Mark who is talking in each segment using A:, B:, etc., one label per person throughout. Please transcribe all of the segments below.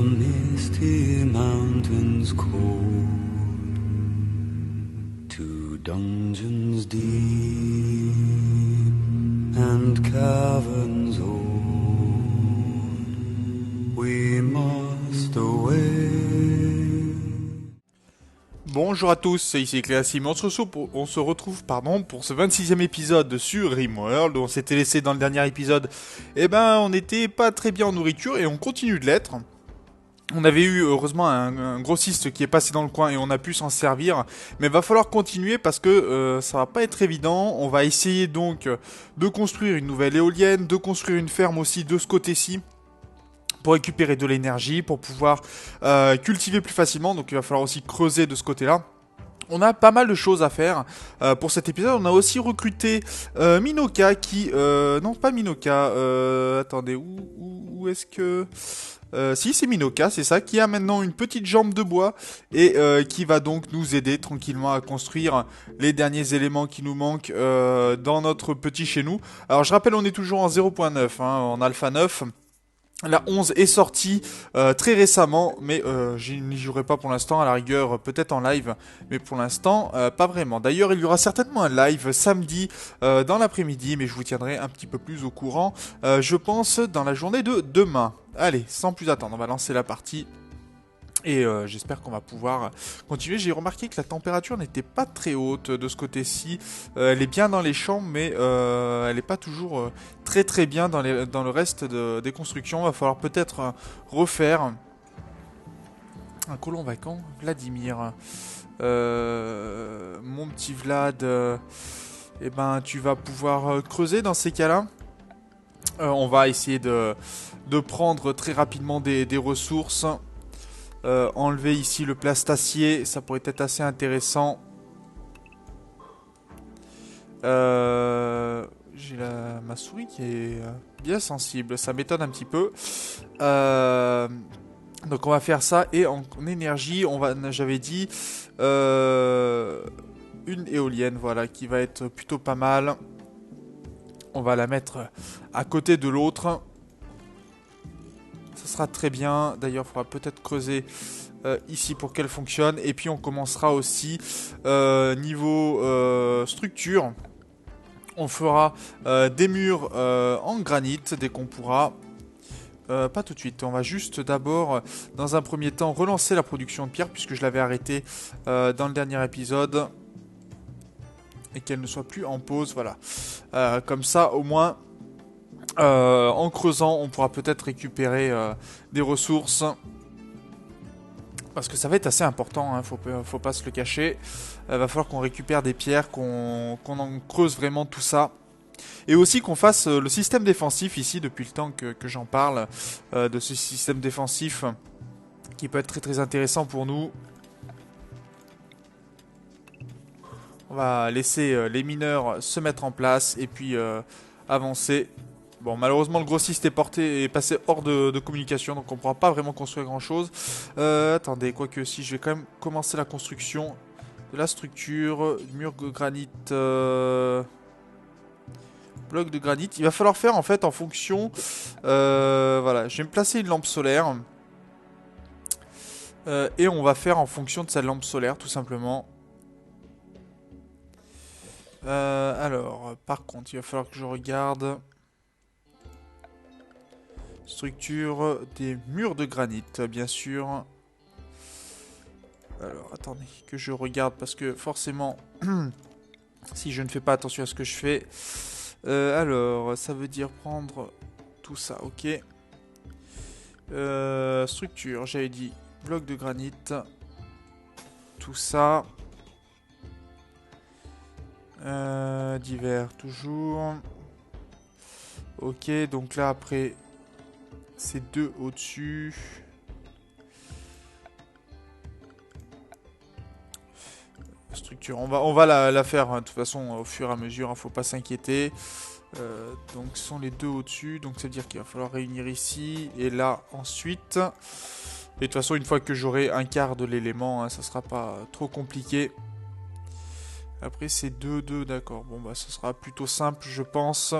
A: misty mountains cold, to dungeons deep and caverns old, we must away.
B: Bonjour à tous, ici Cléasim, on se retrouve pour ce 26e épisode sur Rimworld, où on s'était laissé dans le dernier épisode. On n'était pas très bien en nourriture et on continue de l'être. On avait eu heureusement un grossiste qui est passé dans le coin et on a pu s'en servir, mais va falloir continuer parce que ça va pas être évident. On va essayer donc de construire une nouvelle éolienne, de construire une ferme aussi de ce côté-ci, pour récupérer de l'énergie, pour pouvoir cultiver plus facilement. Donc il va falloir aussi creuser de ce côté-là. On a pas mal de choses à faire pour cet épisode. On a aussi recruté Minoka qui... non, pas Minoka. Attendez, où est-ce que... si, c'est Minoka, c'est ça, qui a maintenant une petite jambe de bois et qui va donc nous aider tranquillement à construire les derniers éléments qui nous manquent dans notre petit chez nous. Alors je rappelle, on est toujours en 0.9, en alpha 9. La 11 est sortie très récemment, mais je n'y jouerai pas pour l'instant, à la rigueur peut-être en live, mais pour l'instant pas vraiment. D'ailleurs il y aura certainement un live samedi dans l'après-midi, mais je vous tiendrai un petit peu plus au courant, je pense dans la journée de demain. Allez, sans plus attendre, on va lancer la partie. Et j'espère qu'on va pouvoir continuer. J'ai remarqué que la température n'était pas très haute de ce côté-ci. Elle est bien dans les champs, mais elle n'est pas toujours très très bien dans le reste des constructions. Il va falloir peut-être refaire un colon vacant. Vladimir. Mon petit Vlad, tu vas pouvoir creuser dans ces cas-là. On va essayer de prendre très rapidement des ressources. Enlever ici le plastacier, ça pourrait être assez intéressant. J'ai ma souris qui est bien sensible, ça m'étonne un petit peu. Donc on va faire ça et en énergie, j'avais dit une éolienne, voilà, qui va être plutôt pas mal. On va la mettre à côté de l'autre. Ça sera très bien. D'ailleurs, il faudra peut-être creuser ici pour qu'elle fonctionne. Et puis, on commencera aussi niveau structure. On fera des murs en granit dès qu'on pourra. Pas tout de suite. On va juste d'abord, dans un premier temps, relancer la production de pierre puisque je l'avais arrêté dans le dernier épisode. Et qu'elle ne soit plus en pause. Voilà. Comme ça, au moins... en creusant, on pourra peut-être récupérer des ressources. Parce que ça va être assez important, faut pas se le cacher. Va falloir qu'on récupère des pierres, qu'on en creuse vraiment tout ça. Et aussi qu'on fasse le système défensif ici, depuis le temps que j'en parle, de ce système défensif qui peut être très très intéressant pour nous. On va laisser les mineurs se mettre en place et puis avancer. Bon, malheureusement, le grossiste est passé hors de communication, donc on ne pourra pas vraiment construire grand-chose. Attendez, quoique si, je vais quand même commencer la construction de la structure. Mur de granit, bloc de granit. Il va falloir faire, en fait, en fonction... voilà, je vais me placer une lampe solaire. Et on va faire en fonction de cette lampe solaire, tout simplement. Alors, par contre, il va falloir que je regarde... Structure des murs de granit, bien sûr. Alors, attendez, que je regarde, parce que forcément, si je ne fais pas attention à ce que je fais... alors, ça veut dire prendre tout ça, ok. Structure, j'avais dit bloc de granit. Tout ça. Divers, toujours. Ok, donc là, après... C'est deux au-dessus. Structure. On va la faire de toute façon au fur et à mesure. Faut pas s'inquiéter. Donc ce sont les deux au-dessus. Donc ça veut dire qu'il va falloir réunir ici et là ensuite. Et de toute façon, une fois que j'aurai un quart de l'élément, ça sera pas trop compliqué. Après c'est 2, d'accord. Bon bah ce sera plutôt simple, je pense.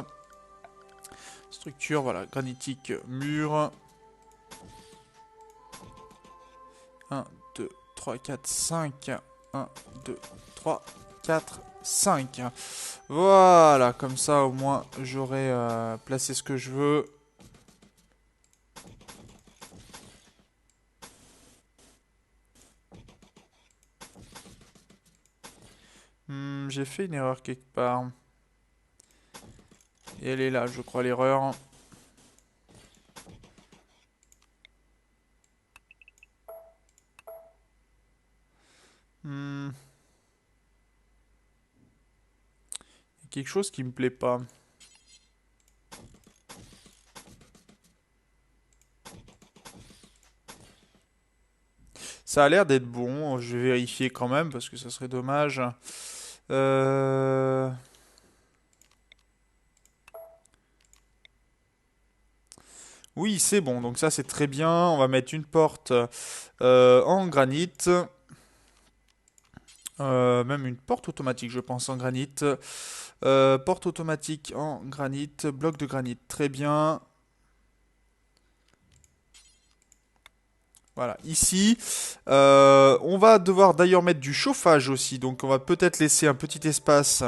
B: Structure, voilà, granitique, mur. 1, 2, 3, 4, 5. 1, 2, 3, 4, 5. Voilà, comme ça au moins j'aurai placé ce que je veux. J'ai fait une erreur quelque part. Et elle est là, je crois, l'erreur. Hmm. Il y a quelque chose qui me plaît pas. Ça a l'air d'être bon, je vais vérifier quand même parce que ça serait dommage. Euh... Oui, c'est bon, donc ça c'est très bien. On va mettre une porte en granit. Même une porte automatique, je pense, en granit. Porte automatique en granit, bloc de granit, très bien. Voilà, ici, on va devoir d'ailleurs mettre du chauffage aussi, donc on va peut-être laisser un petit espace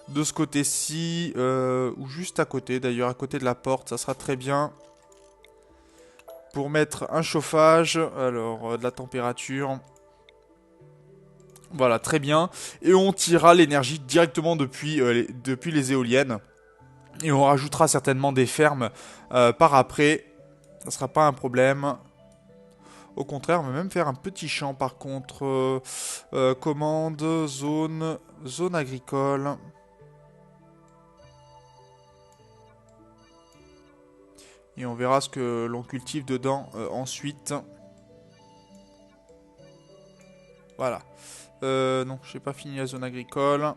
B: de ce côté-ci, ou juste à côté, d'ailleurs, à côté de la porte, ça sera très bien. Pour mettre un chauffage, alors de la température, voilà, très bien. Et on tirera l'énergie directement depuis les éoliennes. Et on rajoutera certainement des fermes par après, ça sera pas un problème. Au contraire, on va même faire un petit champ par contre. Commande, zone agricole. Et on verra ce que l'on cultive dedans ensuite. Voilà. Non, j'ai pas fini la zone agricole.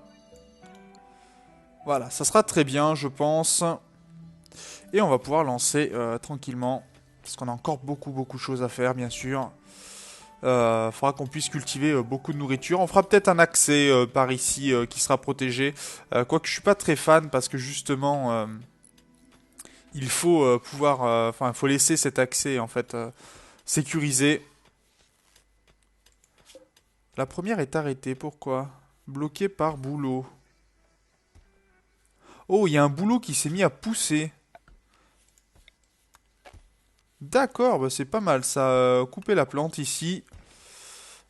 B: Voilà, ça sera très bien, je pense. Et on va pouvoir lancer tranquillement. Parce qu'on a encore beaucoup de choses à faire, bien sûr. Faudra qu'on puisse cultiver beaucoup de nourriture. On fera peut-être un accès par ici qui sera protégé. Quoique je suis pas très fan parce que justement il faut pouvoir, enfin il faut laisser cet accès en fait sécurisé. La première est arrêtée. Pourquoi? Bloquée par boulot. Oh, il y a un boulot qui s'est mis à pousser. D'accord, bah c'est pas mal ça. Couper la plante ici.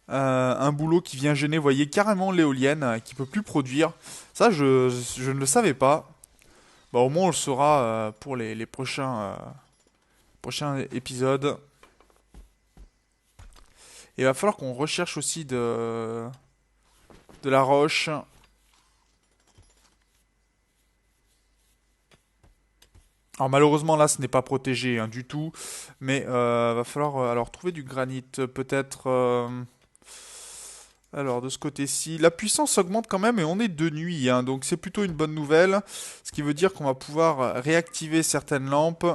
B: Un boulot qui vient gêner, vous voyez, carrément l'éolienne qui peut plus produire. Ça, je ne le savais pas. Bah, au moins, on le saura pour les prochains épisodes. Et il va falloir qu'on recherche aussi de la roche. Alors malheureusement là ce n'est pas protégé hein, du tout, mais va falloir alors trouver du granit peut-être. Alors de ce côté-ci, la puissance augmente quand même et on est de nuit, hein, donc c'est plutôt une bonne nouvelle, ce qui veut dire qu'on va pouvoir réactiver certaines lampes.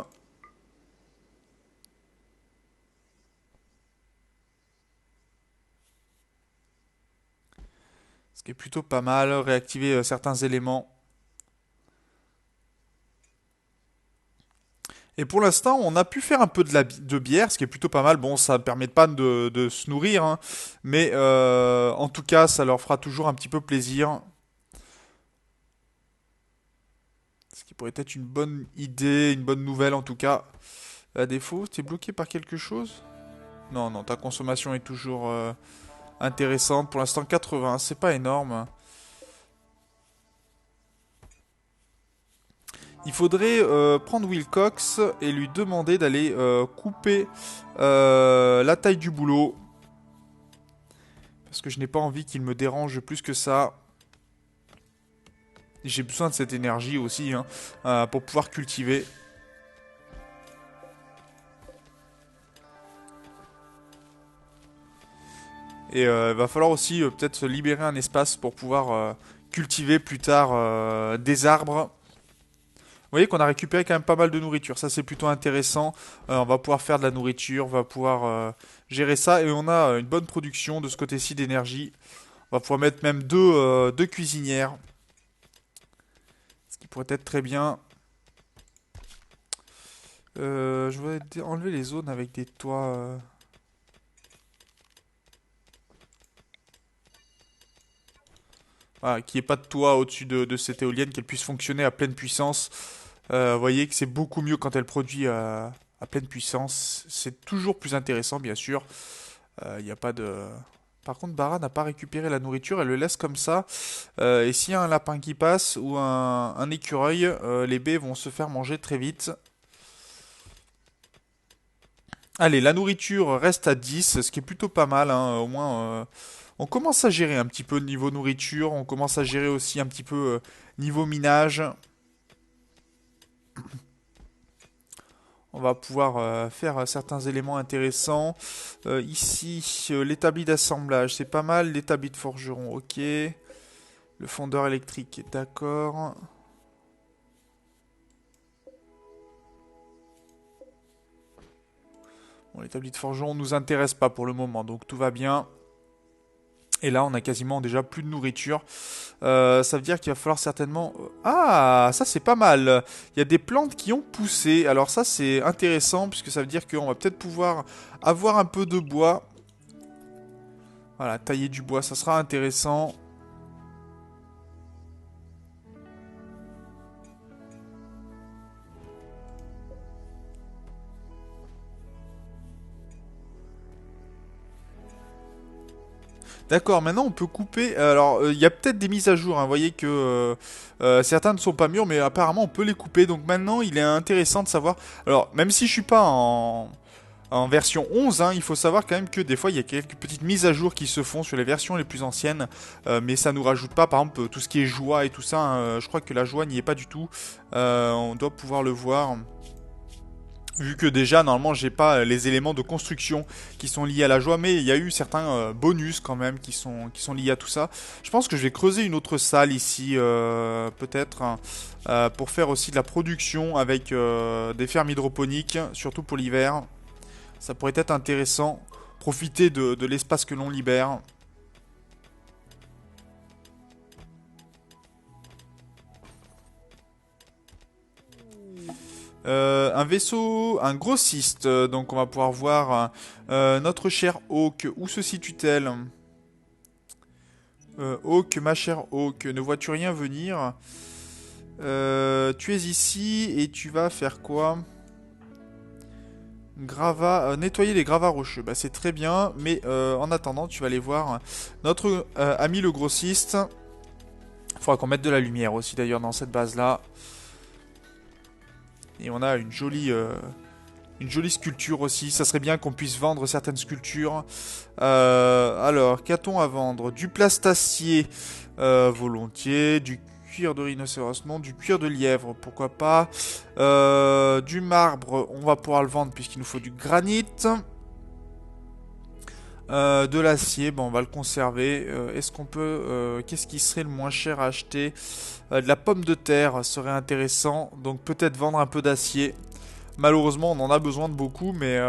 B: Ce qui est plutôt pas mal, réactiver certains éléments. Et pour l'instant, on a pu faire un peu de bière, ce qui est plutôt pas mal. Bon, ça ne permet pas de se nourrir, hein, mais en tout cas, ça leur fera toujours un petit peu plaisir. Ce qui pourrait être une bonne idée, une bonne nouvelle en tout cas. À défaut, t'es bloqué par quelque chose? Non, non, ta consommation est toujours intéressante. Pour l'instant, 80, c'est pas énorme. Il faudrait prendre Wilcox et lui demander d'aller couper la taille du boulot. Parce que je n'ai pas envie qu'il me dérange plus que ça. J'ai besoin de cette énergie aussi hein, pour pouvoir cultiver. Et il va falloir aussi peut-être se libérer un espace pour pouvoir cultiver plus tard des arbres. Vous voyez qu'on a récupéré quand même pas mal de nourriture. Ça, c'est plutôt intéressant. On va pouvoir faire de la nourriture, on va pouvoir gérer ça. Et on a une bonne production de ce côté-ci d'énergie. On va pouvoir mettre même deux cuisinières. Ce qui pourrait être très bien. Je voudrais enlever les zones avec des toits. Voilà, qu'il n'y ait pas de toit au-dessus de cette éolienne, qu'elle puisse fonctionner à pleine puissance. Vous voyez que c'est beaucoup mieux quand elle produit à pleine puissance. C'est toujours plus intéressant, bien sûr. Il n'y a pas de... Par contre, Bara n'a pas récupéré la nourriture, elle le laisse comme ça. Et s'il y a un lapin qui passe ou un écureuil, les baies vont se faire manger très vite. Allez, la nourriture reste à 10, ce qui est plutôt pas mal, hein. Au moins, on commence à gérer un petit peu niveau nourriture, on commence à gérer aussi un petit peu niveau minage. On va pouvoir faire certains éléments intéressants. Ici, l'établi d'assemblage, c'est pas mal. L'établi de forgeron, ok. Le fondeur électrique, d'accord. Bon, l'établi de forgeron nous intéresse pas pour le moment, donc tout va bien. Et là, on a quasiment déjà plus de nourriture. Ça veut dire qu'il va falloir certainement... Ah, ça c'est pas mal. Il y a des plantes qui ont poussé. Alors ça c'est intéressant, puisque ça veut dire qu'on va peut-être pouvoir avoir un peu de bois. Voilà, tailler du bois, ça sera intéressant. D'accord, maintenant on peut couper. Alors, il y a peut-être des mises à jour, hein. Vous voyez que certains ne sont pas mûrs, mais apparemment on peut les couper. Donc maintenant, il est intéressant de savoir. Alors, même si je suis pas en version 11, hein, il faut savoir quand même que des fois il y a quelques petites mises à jour qui se font sur les versions les plus anciennes, mais ça nous rajoute pas, par exemple, tout ce qui est joie et tout ça. Hein, je crois que la joie n'y est pas du tout. On doit pouvoir le voir. Vu que déjà, normalement, j'ai pas les éléments de construction qui sont liés à la joie, mais il y a eu certains bonus quand même qui sont liés à tout ça. Je pense que je vais creuser une autre salle ici, peut-être, hein, pour faire aussi de la production avec des fermes hydroponiques, surtout pour l'hiver. Ça pourrait être intéressant. Profiter de l'espace que l'on libère. Un vaisseau, un grossiste, donc on va pouvoir voir notre chère Hawk, où se situe-t-elle? Hawk, ma chère Hawk, ne vois-tu rien venir? Tu es ici et tu vas faire quoi? Gravat, nettoyer les gravats rocheux, bah c'est très bien, mais en attendant tu vas aller voir notre ami le grossiste. Il faudra qu'on mette de la lumière aussi d'ailleurs dans cette base là. Et on a une jolie sculpture aussi. Ça serait bien qu'on puisse vendre certaines sculptures. Alors, qu'a-t-on à vendre? Du plastacier, volontiers. Du cuir de rhinocéros, non. Du cuir de lièvre, pourquoi pas. Du marbre, on va pouvoir le vendre puisqu'il nous faut du granit. De l'acier, bon, on va le conserver. Est-ce qu'on peut... Qu'est-ce qui serait le moins cher à acheter? De la pomme de terre serait intéressant. Donc peut-être vendre un peu d'acier. Malheureusement, on en a besoin de beaucoup, mais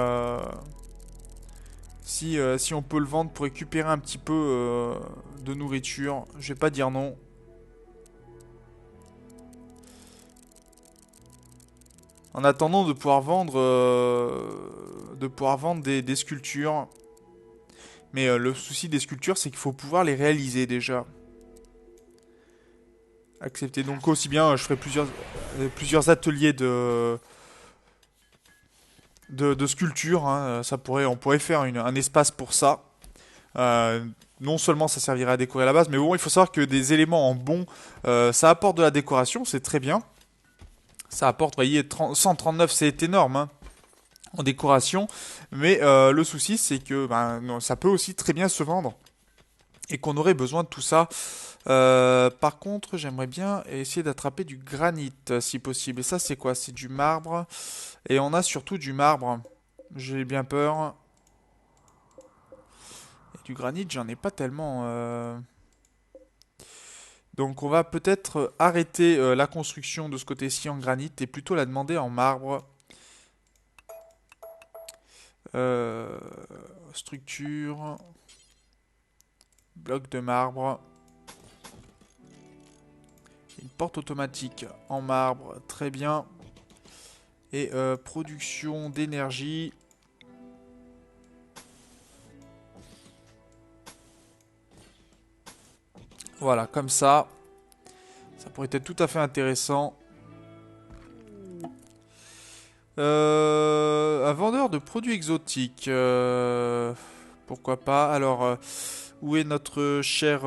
B: si on peut le vendre pour récupérer un petit peu de nourriture, je vais pas dire non. En attendant de pouvoir vendre, des sculptures. Mais le souci des sculptures, c'est qu'il faut pouvoir les réaliser déjà. Accepter. Donc aussi bien, je ferai plusieurs ateliers de sculpture, hein. On pourrait faire un espace pour ça. Non seulement ça servirait à décorer la base, mais bon, il faut savoir que des éléments en bon, ça apporte de la décoration, c'est très bien. Ça apporte, vous voyez, 139, c'est énorme, hein, en décoration. Mais le souci, c'est que non, ça peut aussi très bien se vendre. Et qu'on aurait besoin de tout ça. Par contre, j'aimerais bien essayer d'attraper du granit, si possible. Et ça, c'est quoi? C'est du marbre. Et on a surtout du marbre. J'ai bien peur. Et du granit, j'en ai pas tellement. Donc on va peut-être arrêter la construction de ce côté-ci en granit et plutôt la demander en marbre. Euh, Structure. Bloc de marbre. Une porte automatique en marbre, très bien. Et production d'énergie. Voilà, comme ça. Ça pourrait être tout à fait intéressant. Un vendeur de produits exotiques. Pourquoi pas. Alors, où est notre cher...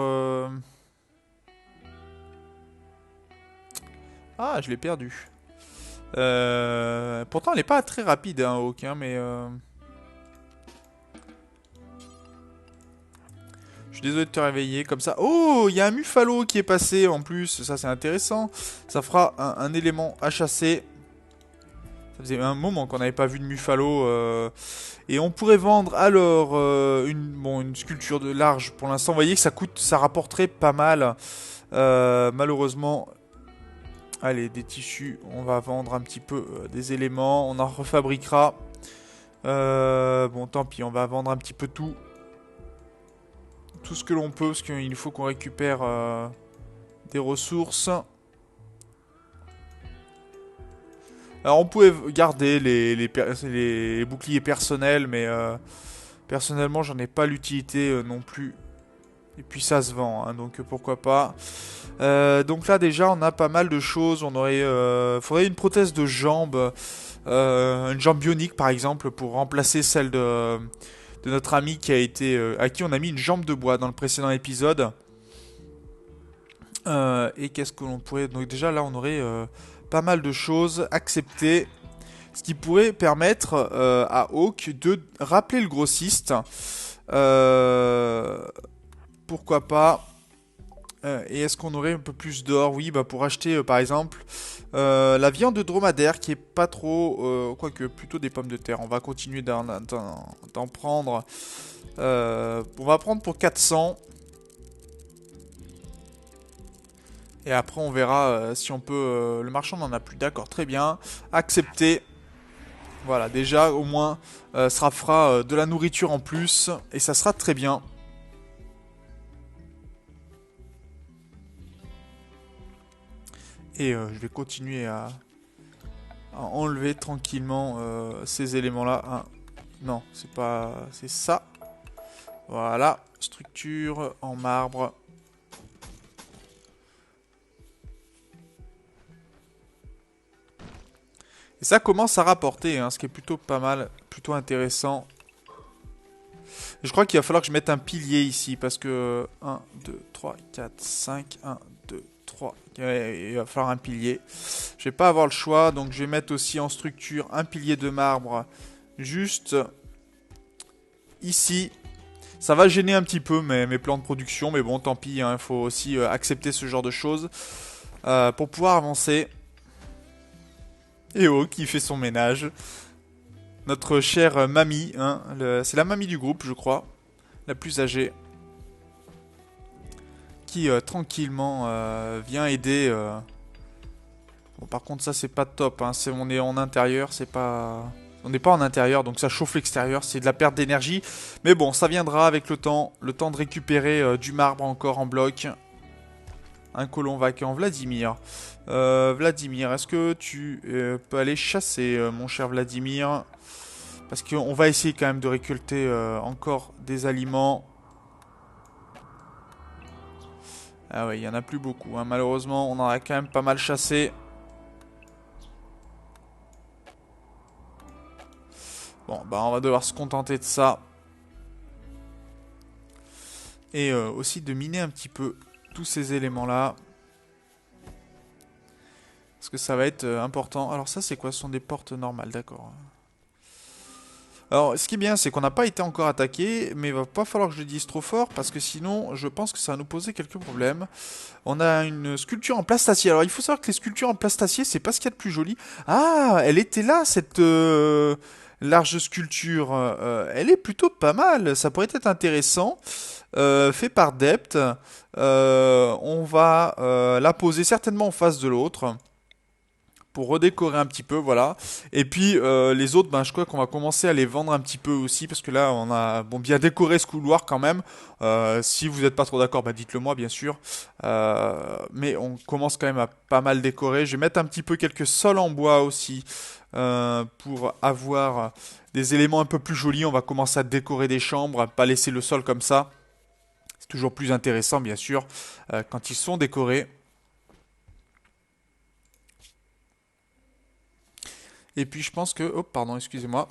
B: Ah, je l'ai perdu. Pourtant, elle n'est pas très rapide, hein, Hawk, hein, mais... Je suis désolé de te réveiller comme ça. Oh, il y a un Muffalo qui est passé en plus. Ça, c'est intéressant. Ça fera un élément à chasser. Ça faisait un moment qu'on n'avait pas vu de Muffalo. Et on pourrait vendre alors une sculpture de large. Pour l'instant, vous voyez que ça rapporterait pas mal. Malheureusement, allez, des tissus. On va vendre un petit peu des éléments. On en refabriquera. Bon, tant pis, on va vendre un petit peu tout. Tout ce que l'on peut, parce qu'il faut qu'on récupère des ressources. Alors on pouvait garder les boucliers personnels, mais personnellement j'en ai pas l'utilité non plus. Et puis ça se vend, hein, donc pourquoi pas. Donc là déjà on a pas mal de choses. On aurait, faudrait une prothèse de jambe, une jambe bionique par exemple, pour remplacer celle de notre ami qui a été, à qui on a mis une jambe de bois dans le précédent épisode. Et qu'est-ce que l'on pourrait... Donc déjà là on aurait pas mal de choses acceptées. Ce qui pourrait permettre à Hawk de rappeler le grossiste. Pourquoi pas. Et est-ce qu'on aurait un peu plus d'or? Oui, bah pour acheter par exemple la viande de dromadaire qui est pas trop... quoique plutôt des pommes de terre. On va continuer d'en prendre. On va prendre pour 400. Et après on verra si on peut... le marchand n'en a plus, d'accord, très bien. Accepter. Voilà, déjà au moins ça fera de la nourriture en plus. Et ça sera très bien. Et je vais continuer à enlever tranquillement ces éléments-là. Ah, non, c'est pas... c'est ça. Voilà, structure en marbre. Et ça commence à rapporter, hein, ce qui est plutôt pas mal, plutôt intéressant. Je crois qu'il va falloir que je mette un pilier ici, parce que 1, 2, 3, 4, 5, 1, 2, 3, il va falloir un pilier. Je vais pas avoir le choix, donc je vais mettre aussi en structure un pilier de marbre, juste ici. Ça va gêner un petit peu mes plans de production, mais bon, tant pis, il faut aussi accepter ce genre de choses pour pouvoir avancer. Et oh, qui fait son ménage. Notre chère mamie, hein, c'est la mamie du groupe, je crois, la plus âgée, qui tranquillement vient aider. Bon, par contre, ça c'est pas top. Hein, on est en intérieur, c'est pas. On n'est pas en intérieur, donc ça chauffe l'extérieur, c'est de la perte d'énergie. Mais bon, ça viendra avec le temps de récupérer du marbre encore en bloc. Un colon vacant, Vladimir. Vladimir, est-ce que tu peux aller chasser, mon cher Vladimir? Parce qu'on va essayer quand même de récolter encore des aliments. Ah ouais, il n'y en a plus beaucoup, hein. Malheureusement, on en a quand même pas mal chassé. Bon, bah on va devoir se contenter de ça. Et aussi de miner un petit peu tous ces éléments-là. Parce que ça va être important. Alors ça, c'est quoi? Ce sont des portes normales, d'accord. Alors, ce qui est bien, c'est qu'on n'a pas été encore attaqué, mais il va pas falloir que je le dise trop fort, parce que sinon, je pense que ça va nous poser quelques problèmes. On a une sculpture en plastacier. Alors, il faut savoir que les sculptures en plastacier, c'est pas ce qu'il y a de plus joli. Ah, elle était là, cette large sculpture. Elle est plutôt pas mal. Ça pourrait être intéressant. Fait par Dept. On va la poser certainement en face de l'autre pour redécorer un petit peu, voilà. Et puis les autres, ben, je crois qu'on va commencer à les vendre un petit peu aussi, parce que là, on a bien décoré ce couloir quand même. Si vous n'êtes pas trop d'accord, ben, dites-le moi, bien sûr. Mais on commence quand même à pas mal décorer. Je vais mettre un petit peu quelques sols en bois aussi, pour avoir des éléments un peu plus jolis. On va commencer à décorer des chambres, pas laisser le sol comme ça. Toujours plus intéressant, bien sûr, quand ils sont décorés. Et puis je pense que... Oh, pardon, excusez-moi.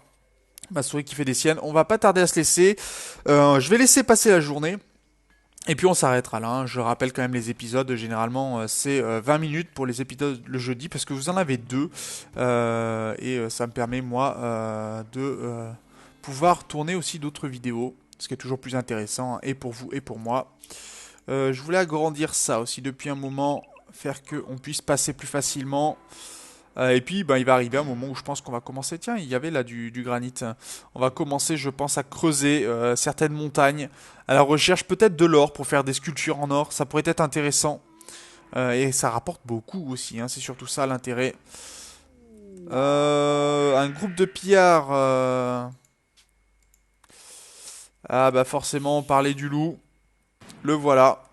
B: Ma souris qui fait des siennes. On va pas tarder à se laisser. Je vais laisser passer la journée. Et puis on s'arrêtera là. Je rappelle quand même les épisodes. Généralement, c'est 20 minutes pour les épisodes le jeudi. Parce que vous en avez deux. Ça me permet, moi, de pouvoir tourner aussi d'autres vidéos. Ce qui est toujours plus intéressant. Et pour vous et pour moi. Je voulais agrandir ça aussi depuis un moment. Faire qu'on puisse passer plus facilement. Et puis, il va arriver un moment où je pense qu'on va commencer. Tiens, il y avait là du granit. On va commencer, je pense, à creuser certaines montagnes, à la recherche peut-être de l'or pour faire des sculptures en or. Ça pourrait être intéressant. Et ça rapporte beaucoup aussi. C'est surtout ça l'intérêt. Un groupe de pillards. Ah, bah forcément, on parlait du loup. Le voilà.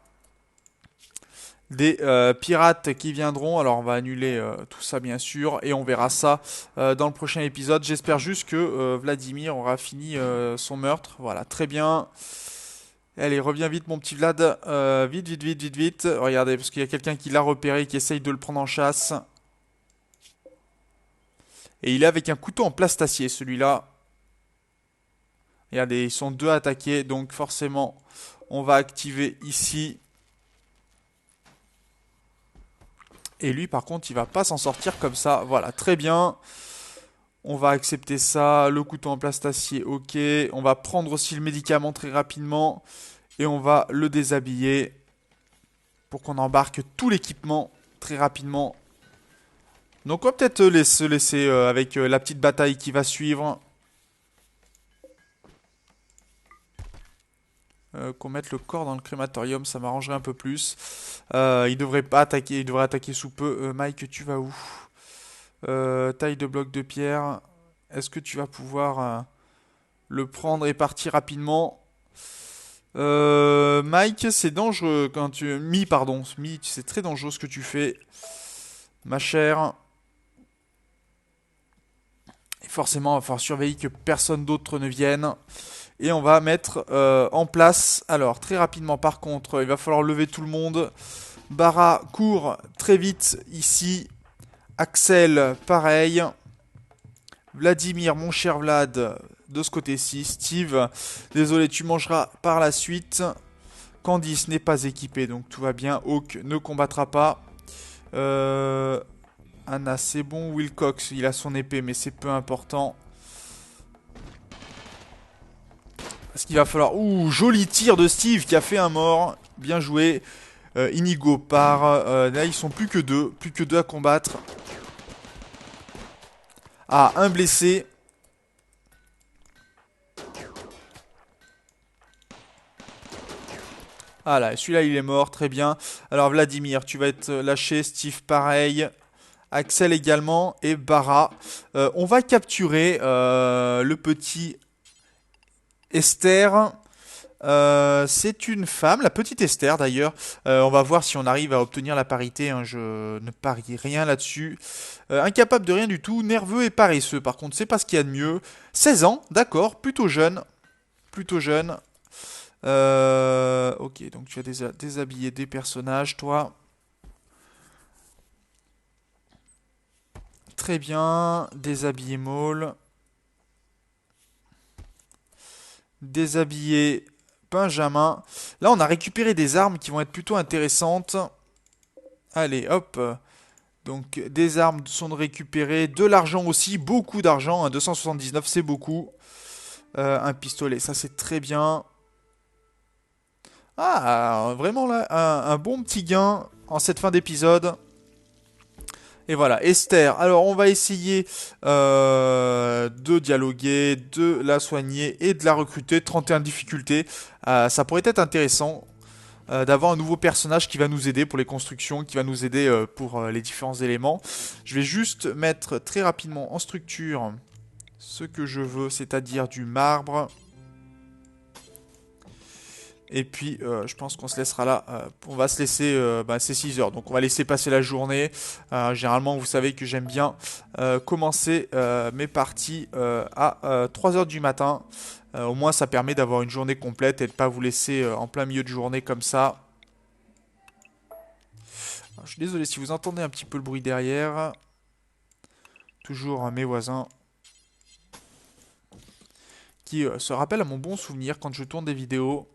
B: Des pirates qui viendront. Alors on va annuler tout ça bien sûr et on verra ça dans le prochain épisode. J'espère juste que Vladimir aura fini son meurtre. Voilà, très bien. Allez, reviens vite mon petit Vlad. Vite, vite, vite, vite, vite. Regardez, parce qu'il y a quelqu'un qui l'a repéré, qui essaye de le prendre en chasse. Et il est avec un couteau en plastacier celui-là. Regardez, ils sont deux à attaquer, donc forcément on va activer ici. Et lui, par contre, il va pas s'en sortir comme ça. Voilà, très bien. On va accepter ça. Le couteau en plastacier, ok. On va prendre aussi le médicament très rapidement. Et on va le déshabiller. Pour qu'on embarque tout l'équipement très rapidement. Donc on va peut-être se laisser avec la petite bataille qui va suivre. Qu'on mette le corps dans le crématorium, ça m'arrangerait un peu plus. Il devrait pas attaquer, il devrait attaquer sous peu. Mike, tu vas où? Taille de bloc de pierre. Est-ce que tu vas pouvoir le prendre et partir rapidement? Mike, c'est dangereux quand tu... pardon. C'est très dangereux ce que tu fais. Ma chère. Et forcément, il va falloir surveiller que personne d'autre ne vienne. Et on va mettre en place. Alors, très rapidement, par contre, il va falloir lever tout le monde. Bara court très vite ici. Axel, pareil. Vladimir, mon cher Vlad, de ce côté-ci. Steve, désolé, tu mangeras par la suite. Candice n'est pas équipée, donc tout va bien. Hawk ne combattra pas. Anna, c'est bon. Wilcox, il a son épée, mais c'est peu important. Parce qu'il va falloir... Ouh, joli tir de Steve qui a fait un mort. Bien joué. Inigo part. Là, ils sont plus que deux. Plus que deux à combattre. Ah, un blessé. Ah là, celui-là, il est mort. Très bien. Alors, Vladimir, tu vas être lâché. Steve, pareil. Axel également. Et Bara. On va capturer le petit... Esther, c'est une femme, la petite Esther d'ailleurs. On va voir si on arrive à obtenir la parité. Je ne parie rien là-dessus. Incapable de rien du tout, nerveux et paresseux. Par contre, c'est pas ce qu'il y a de mieux. 16 ans, d'accord, plutôt jeune. Plutôt jeune. Ok, donc tu as déshabillé des personnages, toi. Très bien, déshabillé Maul. Déshabiller Benjamin. Là, on a récupéré des armes qui vont être plutôt intéressantes. Allez, hop. Donc, des armes sont récupérées. De l'argent aussi, beaucoup d'argent. 279, c'est beaucoup. Un pistolet, ça c'est très bien. Ah, vraiment là, un bon petit gain en cette fin d'épisode. Et voilà, Esther. Alors, on va essayer de dialoguer, de la soigner et de la recruter. 31 difficultés. Ça pourrait être intéressant d'avoir un nouveau personnage qui va nous aider pour les constructions, qui va nous aider pour les différents éléments. Je vais juste mettre très rapidement en structure ce que je veux, c'est-à-dire du marbre. Et puis, je pense qu'on se laissera là. On va se laisser, c'est 6 heures. Donc, on va laisser passer la journée. Généralement, vous savez que j'aime bien commencer mes parties à 3 heures du matin. Au moins, ça permet d'avoir une journée complète et de ne pas vous laisser en plein milieu de journée comme ça. Alors, je suis désolé si vous entendez un petit peu le bruit derrière. Toujours mes voisins qui se rappellent à mon bon souvenir quand je tourne des vidéos.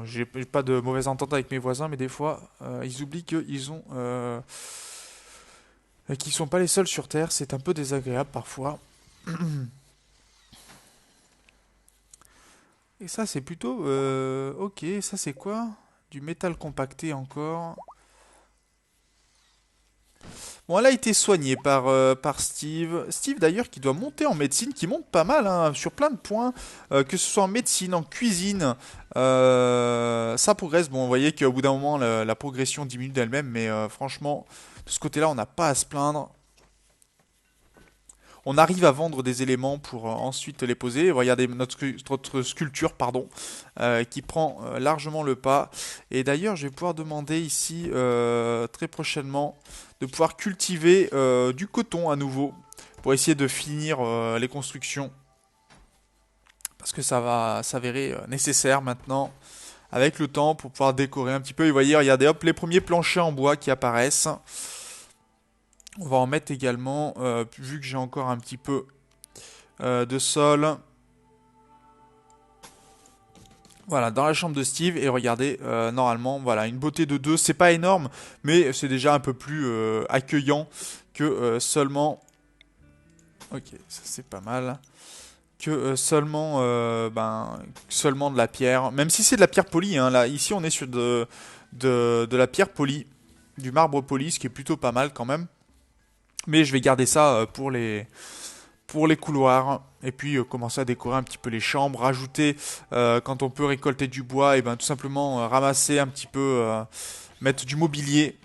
B: J'ai pas de mauvaise entente avec mes voisins, mais des fois, ils oublient qu'ils sont pas les seuls sur Terre. C'est un peu désagréable parfois. Et ça, c'est plutôt... ok, ça c'est quoi? Du métal compacté encore. Bon, elle a été soignée par Steve. Steve d'ailleurs qui doit monter en médecine, qui monte pas mal hein, sur plein de points, que ce soit en médecine, en cuisine. Ça progresse. Bon, vous voyez qu'au bout d'un moment, la progression diminue d'elle-même, mais franchement, de ce côté-là, on n'a pas à se plaindre. On arrive à vendre des éléments pour ensuite les poser. Regardez notre sculpture, pardon, qui prend largement le pas. Et d'ailleurs, je vais pouvoir demander ici très prochainement de pouvoir cultiver du coton à nouveau pour essayer de finir les constructions. Parce que ça va s'avérer nécessaire maintenant avec le temps pour pouvoir décorer un petit peu. Et vous voyez, regardez, hop, les premiers planchers en bois qui apparaissent. On va en mettre également, vu que j'ai encore un petit peu de sol. Voilà, dans la chambre de Steve. Et regardez, normalement, voilà, une beauté de 2. C'est pas énorme, mais c'est déjà un peu plus accueillant que seulement... Ok, ça c'est pas mal. Que seulement de la pierre. Même si c'est de la pierre polie, hein, là, ici on est sur de la pierre polie, du marbre poli, ce qui est plutôt pas mal quand même. Mais je vais garder ça pour les couloirs. Et puis commencer à décorer un petit peu les chambres. Rajouter, quand on peut récolter du bois, et ben tout simplement ramasser un petit peu, mettre du mobilier.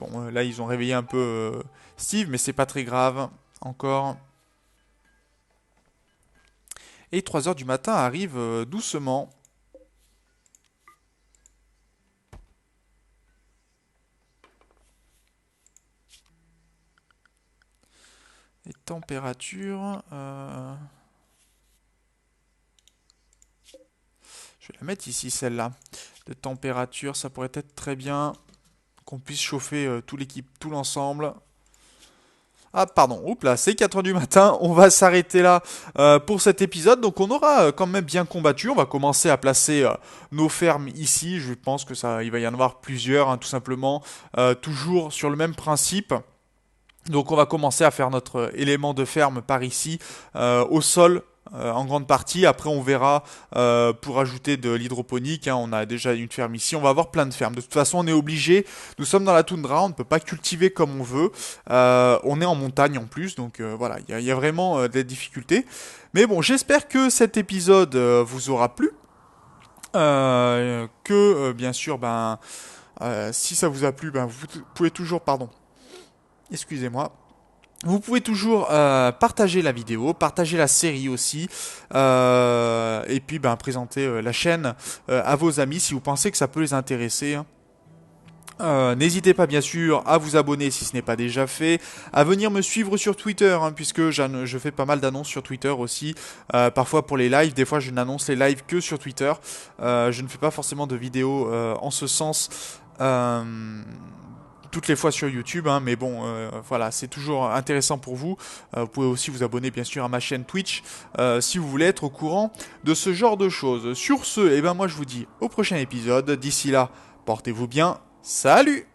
B: Bon, là ils ont réveillé un peu Steve, mais c'est pas très grave. Encore. Et 3 heures du matin arrive doucement. Les températures... Je vais la mettre ici, celle-là. De température, ça pourrait être très bien qu'on puisse chauffer tout l'ensemble. Ah pardon, oups là, c'est 4 heures du matin, on va s'arrêter là pour cet épisode. Donc on aura quand même bien combattu, on va commencer à placer nos fermes ici. Je pense que il va y en avoir plusieurs, hein, tout simplement, toujours sur le même principe. Donc on va commencer à faire notre élément de ferme par ici, au sol. En grande partie, après on verra pour ajouter de l'hydroponique, hein, on a déjà une ferme ici, on va avoir plein de fermes. De toute façon on est obligé, nous sommes dans la toundra, on ne peut pas cultiver comme on veut, on est en montagne en plus, donc voilà, il y a vraiment des difficultés. Mais bon, j'espère que cet épisode vous aura plu, bien sûr, si ça vous a plu, vous pouvez toujours, pardon, excusez-moi. Vous pouvez toujours partager la vidéo, partager la série aussi, et puis présenter la chaîne à vos amis si vous pensez que ça peut les intéresser. Hein. N'hésitez pas bien sûr à vous abonner si ce n'est pas déjà fait, à venir me suivre sur Twitter, hein, puisque je fais pas mal d'annonces sur Twitter aussi, parfois pour les lives, des fois je n'annonce les lives que sur Twitter, je ne fais pas forcément de vidéos en ce sens. Toutes les fois sur YouTube, hein, mais bon, voilà, c'est toujours intéressant pour vous. Vous pouvez aussi vous abonner bien sûr à ma chaîne Twitch si vous voulez être au courant de ce genre de choses. Sur ce, moi je vous dis au prochain épisode. D'ici là, portez-vous bien. Salut!